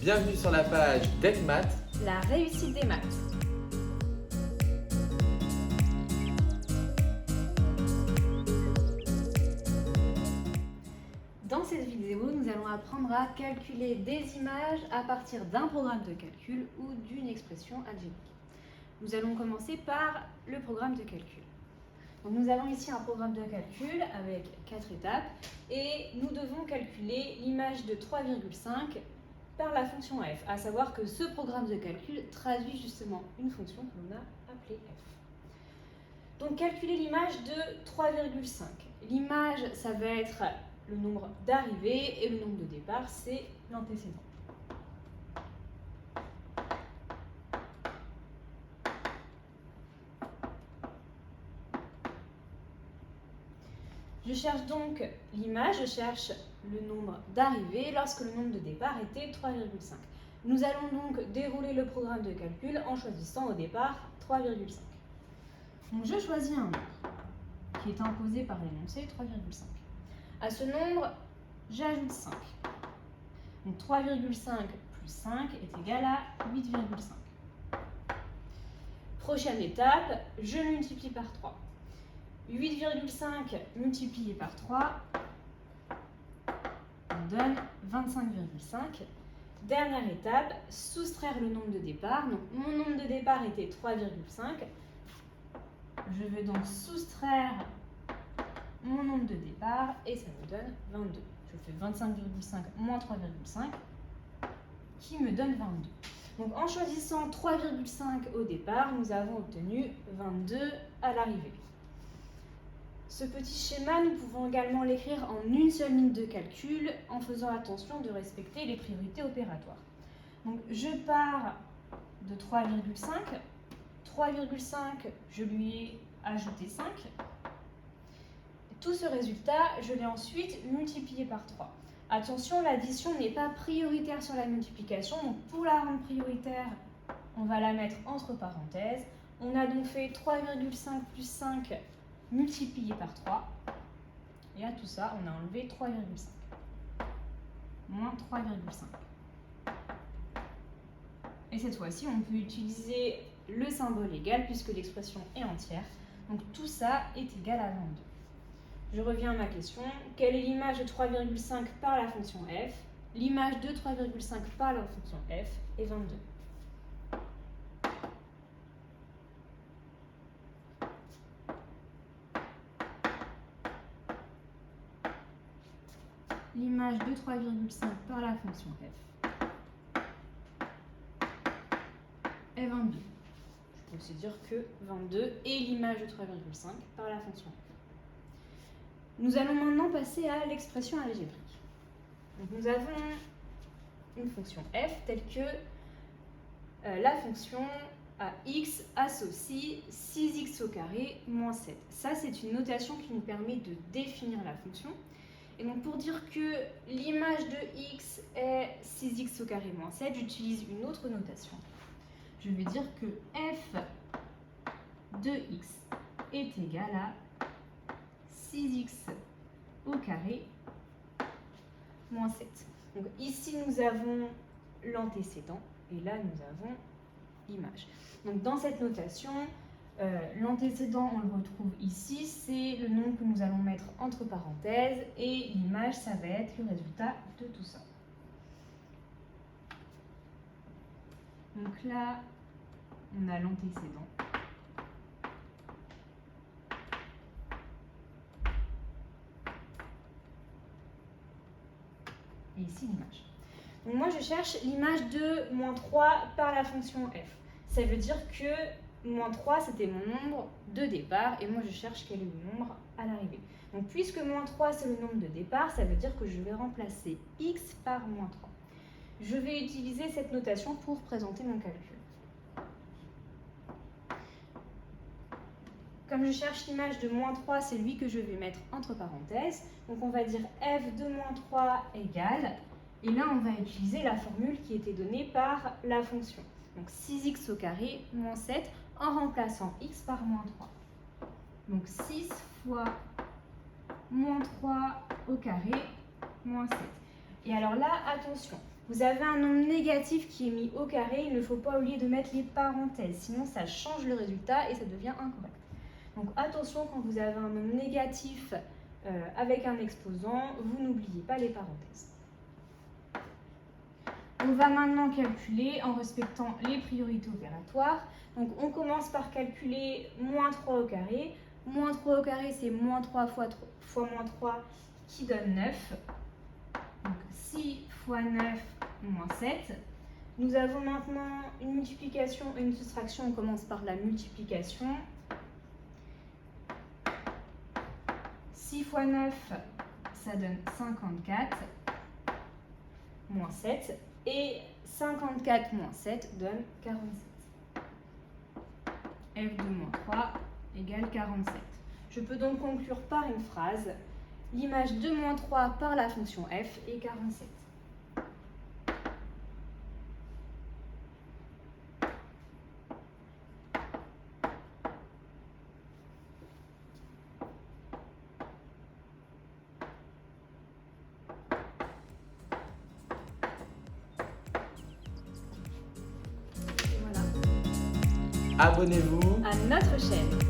Bienvenue sur la page DECMath, la réussite des maths. Dans cette vidéo, nous allons apprendre à calculer des images à partir d'un programme de calcul ou d'une expression algébrique. Nous allons commencer par le programme de calcul. Donc nous avons ici un programme de calcul avec 4 étapes et nous devons calculer l'image de 3,5 par la fonction f, à savoir que ce programme de calcul traduit justement une fonction que l'on a appelée f. Donc calculer l'image de 3,5. L'image, ça va être le nombre d'arrivées et le nombre de départ, c'est l'antécédent. Je cherche donc l'image, je cherche le nombre d'arrivées lorsque le nombre de départ était 3,5. Nous allons donc dérouler le programme de calcul en choisissant au départ 3,5. Donc je choisis un nombre qui est imposé par l'énoncé 3,5. À ce nombre, j'ajoute 5. Donc 3,5 plus 5 est égal à 8,5. Prochaine étape, je multiplie par 3. 8,5 multiplié par 3 on donne 25,5. Dernière étape, soustraire le nombre de départ. Donc mon nombre de départ était 3,5. Je vais donc soustraire mon nombre de départ et ça me donne 22. Je fais 25,5 moins 3,5 qui me donne 22. Donc en choisissant 3,5 au départ, nous avons obtenu 22 à l'arrivée. Ce petit schéma, nous pouvons également l'écrire en une seule ligne de calcul en faisant attention de respecter les priorités opératoires. Donc je pars de 3,5. 3,5, je lui ai ajouté 5. Tout ce résultat, je l'ai ensuite multiplié par 3. Attention, l'addition n'est pas prioritaire sur la multiplication. Donc pour la rendre prioritaire, on va la mettre entre parenthèses. On a donc fait 3,5 plus 5 multiplié par 3. Et à tout ça, on a enlevé 3,5. Moins 3,5. Et cette fois-ci, on peut utiliser le symbole égal puisque l'expression est entière. Donc tout ça est égal à 22. Je reviens à ma question. Quelle est l'image de 3,5 par la fonction f? L'image de 3,5 par la fonction f est 22. L'image de 3,5 par la fonction f est 22. Je peux aussi dire que 22 est l'image de 3,5 par la fonction f. Nous allons maintenant passer à l'expression algébrique. Donc nous avons une fonction f telle que la fonction à x associe 6x au carré moins 7. Ça, c'est une notation qui nous permet de définir la fonction. Et donc pour dire que l'image de x est 6x au carré moins 7, j'utilise une autre notation. Je vais dire que f de x est égal à 6x au carré moins 7. Donc ici nous avons l'antécédent et là nous avons l'image. Donc dans cette notation, l'antécédent, on le retrouve ici, c'est le nombre que nous allons mettre entre parenthèses et l'image, ça va être le résultat de tout ça. Donc là, on a l'antécédent. Et ici, l'image. Donc moi, je cherche l'image de moins 3 par la fonction f. Ça veut dire que moins 3, c'était mon nombre de départ, et moi je cherche quel est le nombre à l'arrivée. Donc puisque moins 3, c'est le nombre de départ, ça veut dire que je vais remplacer x par moins 3. Je vais utiliser cette notation pour présenter mon calcul. Comme je cherche l'image de moins 3, c'est lui que je vais mettre entre parenthèses. Donc on va dire f de moins 3 égale, et là on va utiliser la formule qui était donnée par la fonction. Donc 6x au carré moins 7 en remplaçant x par moins 3. Donc 6 fois moins 3 au carré moins 7. Et alors là, attention, Vous avez un nombre négatif qui est mis au carré, il ne faut pas oublier de mettre les parenthèses, sinon ça change le résultat et ça devient incorrect. Donc attention, quand vous avez un nombre négatif avec un exposant, vous n'oubliez pas les parenthèses. On va maintenant calculer en respectant les priorités opératoires. Donc on commence par calculer moins 3 au carré. Moins 3 au carré, c'est moins 3 fois moins 3 qui donne 9. Donc 6 fois 9 moins 7. Nous avons maintenant une multiplication et une soustraction. On commence par la multiplication. 6 fois 9, ça donne 54 moins 7. Et 54 moins 7 donne 47. F de moins 3 égale 47. Je peux donc conclure par une phrase. L'image de moins 3 par la fonction f est 47. Abonnez-vous À notre chaîne.